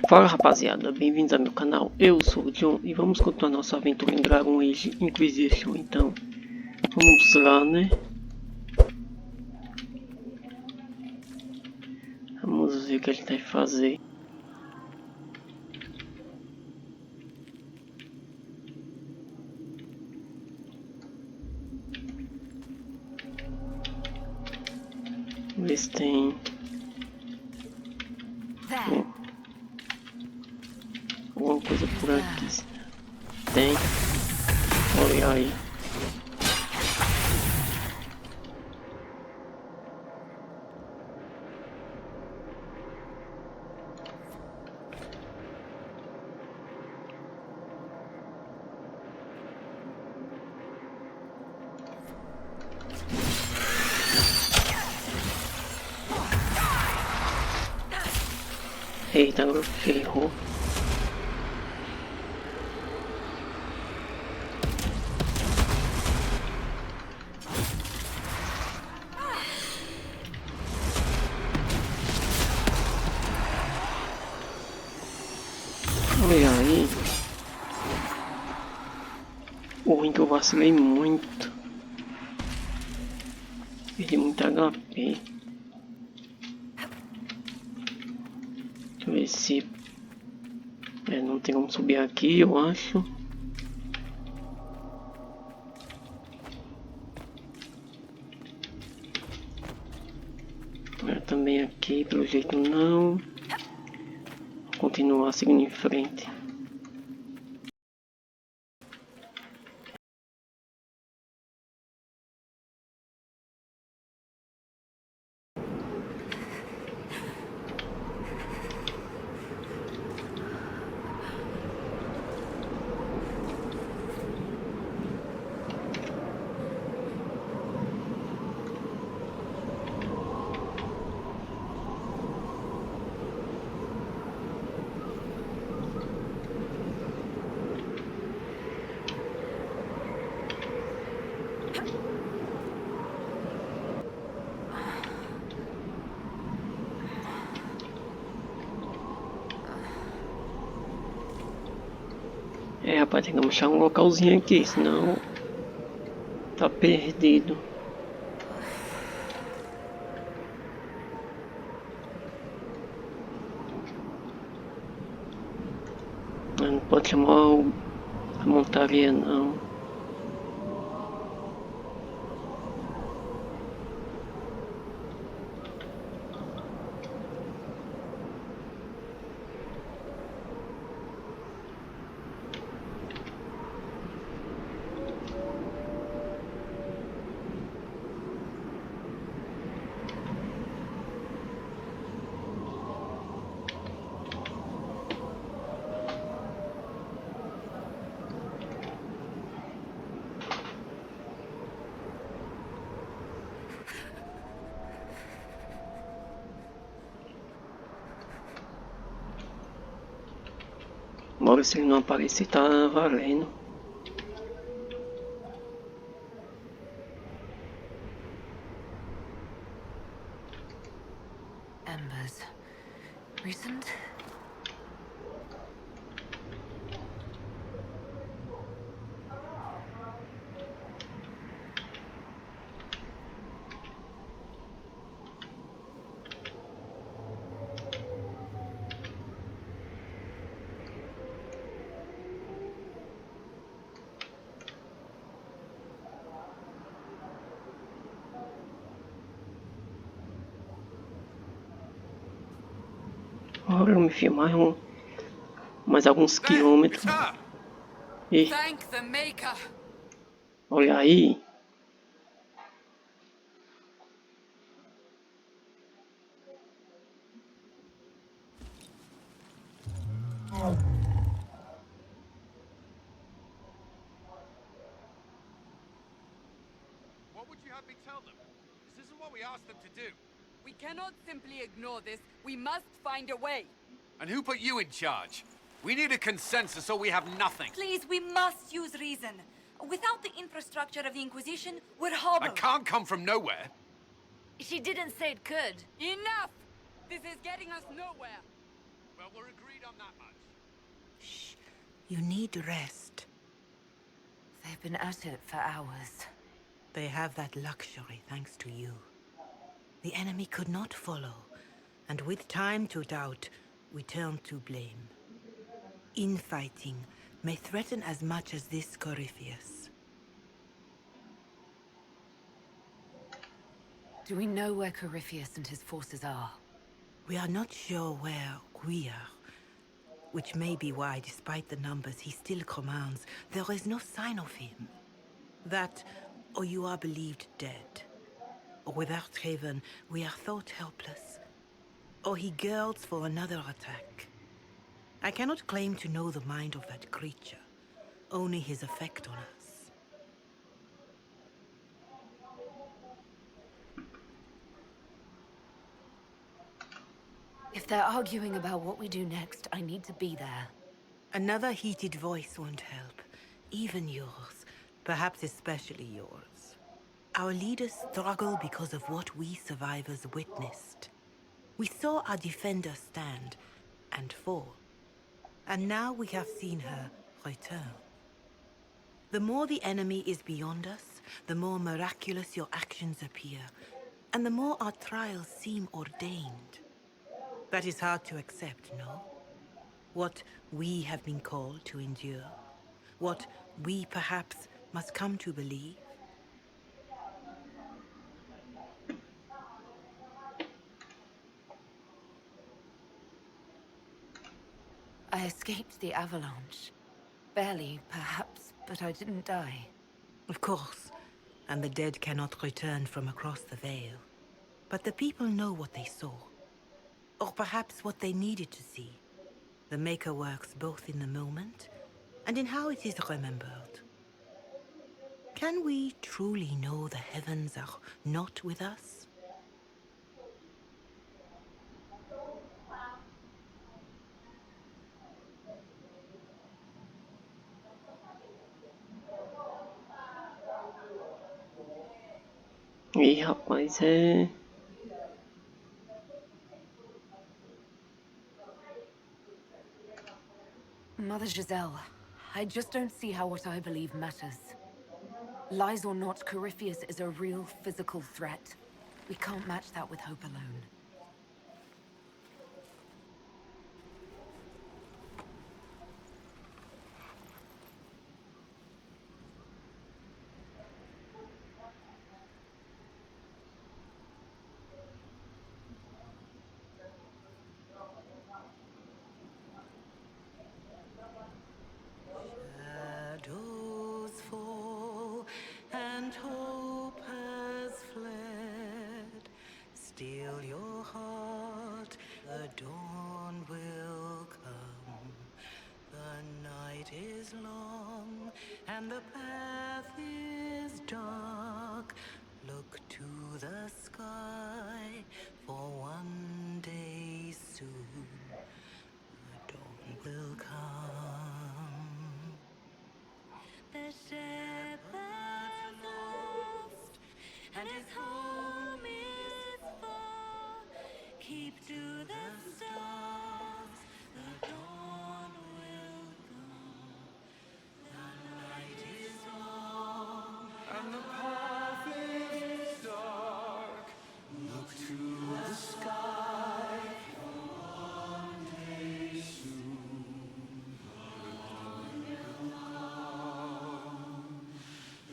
Fala rapaziada, bem-vindos ao meu canal, eu sou o John e vamos continuar nossa aventura em Dragon Age Inquisition. Então, vamos lá, né? Vamos ver o que a gente vai fazer. Vamos ver se tem alguma coisa por aqui. Tem. Olha aí. Eita, agora ferrou. Olha aí. O ruim que eu vacilei muito. Perdi muito HP. Deixa eu ver se... não tem como subir aqui, eu acho. Também aqui, pelo jeito não. Vou continuar seguindo em frente. Rapaz, tem que achar um localzinho aqui, senão tá perdido. Não pode chamar a montaria não. Bora, se ele não aparecer, tá valendo. Embers. Recent? Bora, me filmar mais alguns quilômetros. E olha aí. What would you have me tell them? This isn't what we asked them to do. We cannot simply ignore this. We must find a way. And who put you in charge? We need a consensus or we have nothing. Please, we must use reason. Without the infrastructure of the Inquisition, we're hobbled. That can't come from nowhere. She didn't say it could. Enough! This is getting us nowhere. Well, we're agreed on that much. Shh. You need rest. They've been at it for hours. They have that luxury thanks to you. The enemy could not follow, and with time to doubt, we turn to blame. Infighting may threaten as much as this Corypheus. Do we know where Corypheus and his forces are? We are not sure where we are, which may be why, despite the numbers he still commands, there is no sign of him. That, or you are believed dead. Or without Haven, we are thought helpless. Or he girds for another attack. I cannot claim to know the mind of that creature, only his effect on us. If they're arguing about what we do next, I need to be there. Another heated voice won't help. Even yours. Perhaps especially yours. Our leaders struggle because of what we survivors witnessed. We saw our defender stand and fall. And now we have seen her return. The more the enemy is beyond us, the more miraculous your actions appear, and the more our trials seem ordained. That is hard to accept, no? What we have been called to endure, what we perhaps must come to believe. I escaped the avalanche. Barely, perhaps, but I didn't die. Of course, and the dead cannot return from across the veil. But the people know what they saw. Or perhaps what they needed to see. The Maker works both in the moment and in how it is remembered. Can we truly know the heavens are not with us? Ih, rapaz, é. Mother Giselle, I just don't see how what I believe matters. Lies or not, Corypheus is a real physical threat. We can't match that with hope alone. Shadows fall and hope has fled. Still your heart, the dawn will come. The night is long and the path is dark. Look to the sky, for one day soon the dawn will come. The shepherd's lost, and his home is far. Keep to the stars, the dawn will come. The night is long, and the path is dark. Look to the sky, for one day soon the dawn will come.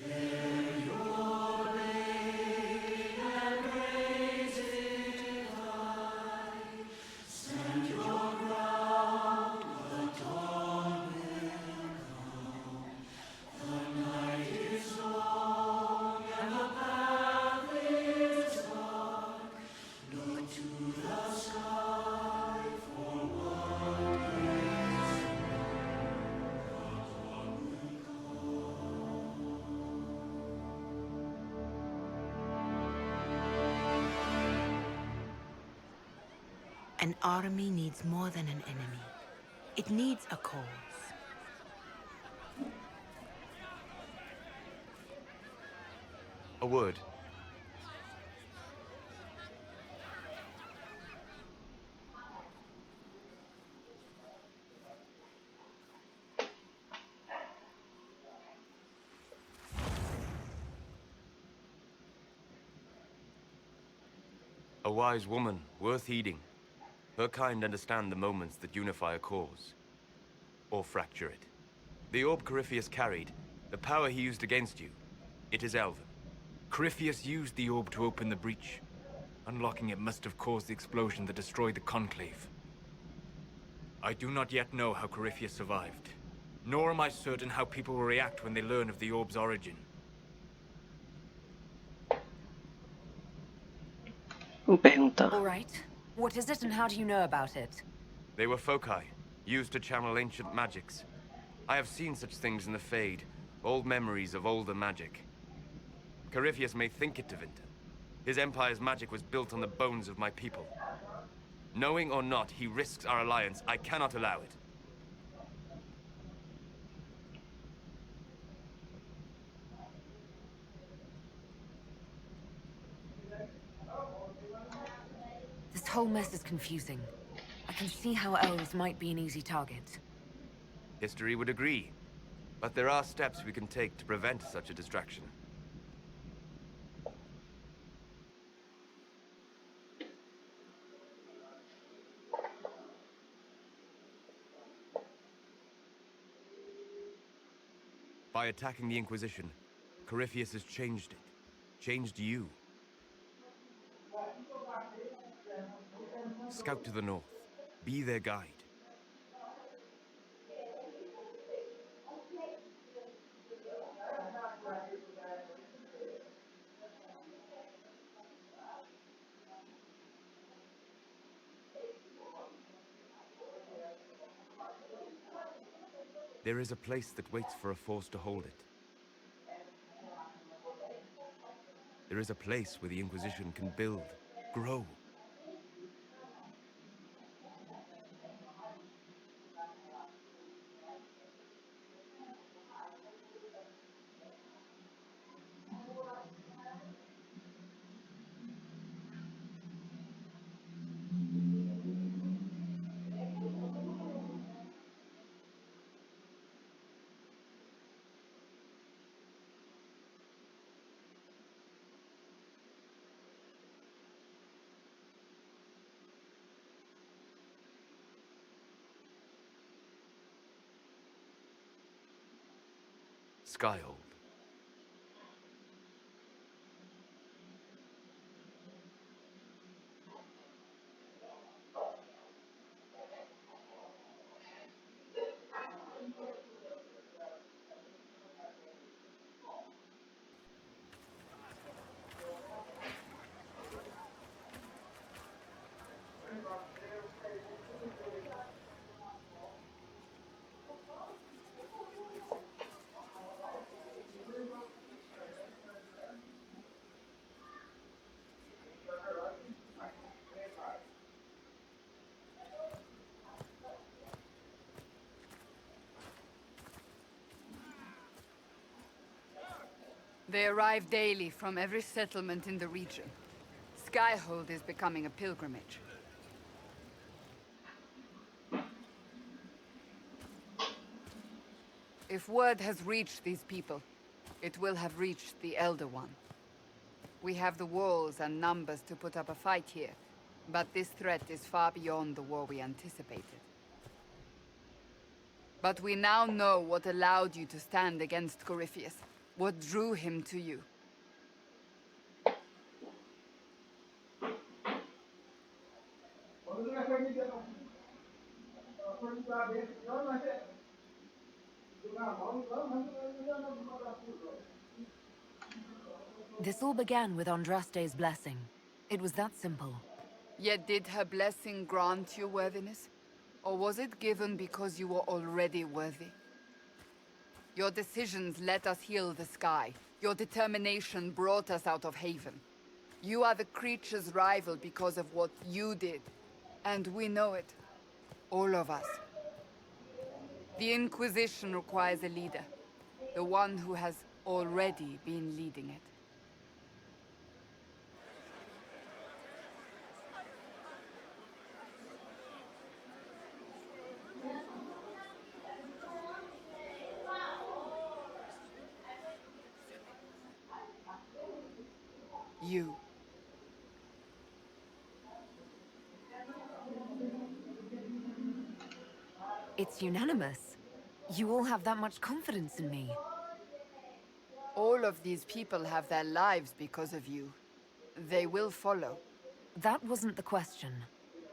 Bear your blade and raise it high. Stand your ground, the dawn will come. The night is long and the path is dark. Look to the sky, for one day soon the dawn will come. An army needs more than an enemy. It needs a cause. A word. A wise woman, worth heeding. Her kind understand the moments that unify a cause. Or fracture it. The orb Corypheus carried, the power he used against you, it is Elven. Corypheus used the orb to open the breach. Unlocking it must have caused the explosion that destroyed the Conclave. I do not yet know how Corypheus survived. Nor am I certain how people will react when they learn of the orb's origin. Vou perguntar. All right. What is it and how do you know about it? They were foci, used to channel ancient magics. I have seen such things in the Fade, old memories of older magic. Corypheus may think it Tevinter. His empire's magic was built on the bones of my people. Knowing or not, he risks our alliance. I cannot allow it. This whole mess is confusing. I can see how elves might be an easy target. History would agree. But there are steps we can take to prevent such a distraction. By attacking the Inquisition, Corypheus has changed it. Changed you. Scout to the north. Be their guide. There is a place that waits for a force to hold it. There is a place where the Inquisition can build, grow. Skyhold. They arrive daily from every settlement in the region. Skyhold is becoming a pilgrimage. If word has reached these people, it will have reached the Elder One. We have the walls and numbers to put up a fight here, but this threat is far beyond the war we anticipated. But we now know what allowed you to stand against Corypheus, what drew him to you. This all began with Andraste's blessing. It was that simple. Yet did her blessing grant you worthiness? Or was it given because you were already worthy? Your decisions let us heal the sky. Your determination brought us out of Haven. You are the creature's rival because of what you did. And we know it. All of us. The Inquisition requires a leader. The one who has already been leading it. You. It's unanimous. You all have that much confidence in me. All of these people have their lives because of you. They will follow. That wasn't the question.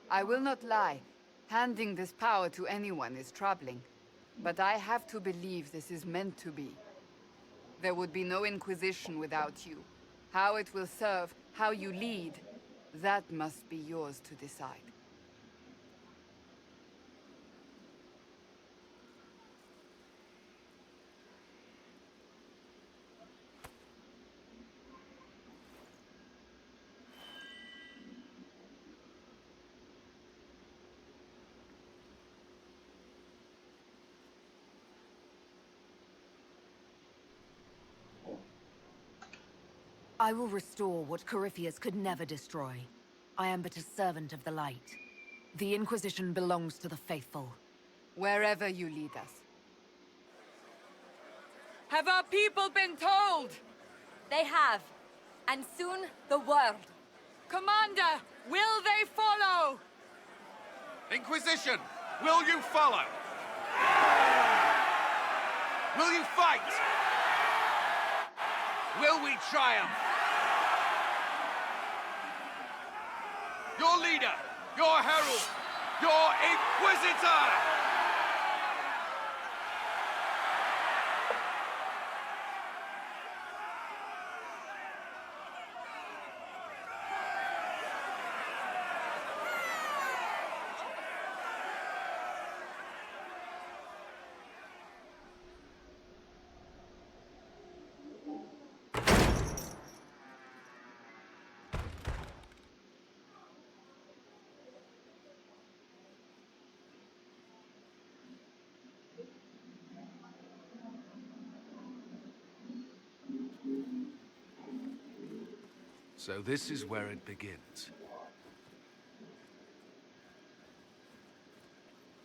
I will not lie. Handing this power to anyone is troubling. But I have to believe this is meant to be. There would be no Inquisition without you. How it will serve, how you lead, that must be yours to decide. I will restore what Corypheus could never destroy. I am but a servant of the light. The Inquisition belongs to the faithful. Wherever you lead us. Have our people been told? They have. And soon, the world. Commander, will they follow? Inquisition, will you follow? Will you fight? Will we triumph? Your leader, your herald, your Inquisitor! So this is where it begins.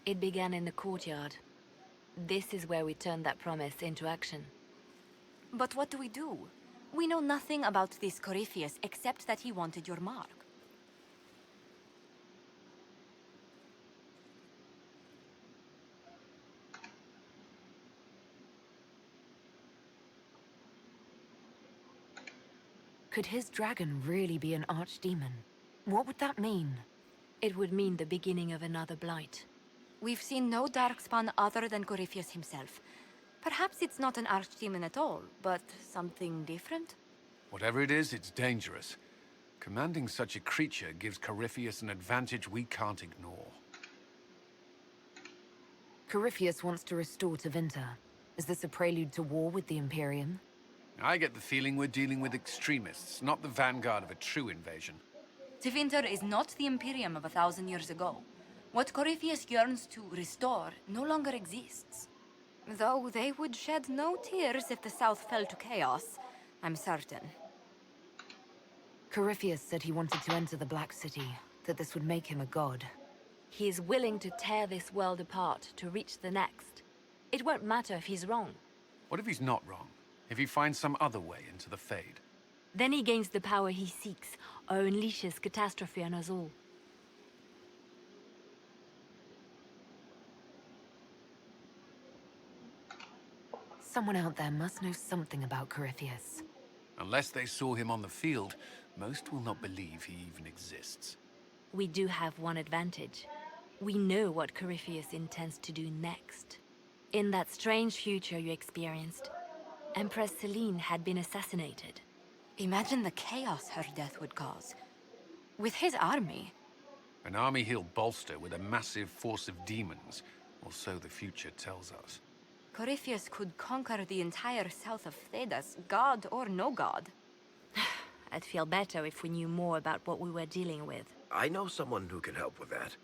It began in the courtyard. This is where we turned that promise into action. But what do we do? We know nothing about this Corypheus except that he wanted your mark. Could his dragon really be an archdemon? What would that mean? It would mean the beginning of another blight. We've seen no darkspawn other than Corypheus himself. Perhaps it's not an archdemon at all, but something different? Whatever it is, it's dangerous. Commanding such a creature gives Corypheus an advantage we can't ignore. Corypheus wants to restore Tevinter. Is this a prelude to war with the Imperium? I get the feeling we're dealing with extremists, not the vanguard of a true invasion. Tevinter is not the Imperium of 1,000 years ago. What Corypheus yearns to restore no longer exists. Though they would shed no tears if the South fell to chaos, I'm certain. Corypheus said he wanted to enter the Black City, that this would make him a god. He is willing to tear this world apart to reach the next. It won't matter if he's wrong. What if he's not wrong? If he finds some other way into the Fade? Then he gains the power he seeks, or unleashes catastrophe on us all. Someone out there must know something about Corypheus. Unless they saw him on the field, most will not believe he even exists. We do have one advantage. We know what Corypheus intends to do next. In that strange future you experienced, Empress Celine had been assassinated. Imagine the chaos her death would cause. With his army. An army he'll bolster with a massive force of demons, or so the future tells us. Corypheus could conquer the entire south of Thedas, god or no god. I'd feel better if we knew more about what we were dealing with. I know someone who can help with that.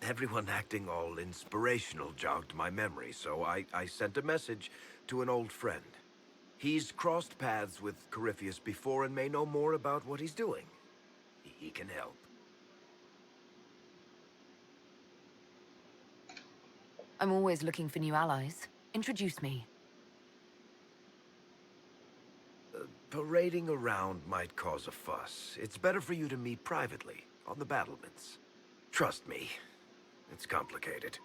Everyone acting all inspirational jogged my memory, so I sent a message to an old friend. He's crossed paths with Corypheus before and may know more about what he's doing. He can help. I'm always looking for new allies. Introduce me. Parading around might cause a fuss. It's better for you to meet privately, on the battlements. Trust me, It's complicated.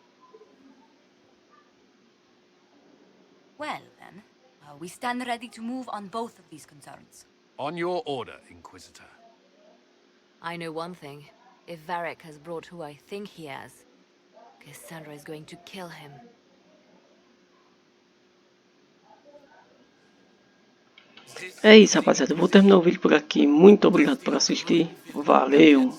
Well, then, we stand ready to move on both of these concerns. On your order, Inquisitor. I know one thing. If Varric has brought who I think he has, Cassandra is going to kill him. É isso, rapaziada. Eu vou terminar o vídeo por aqui. Muito obrigado por assistir. Valeu!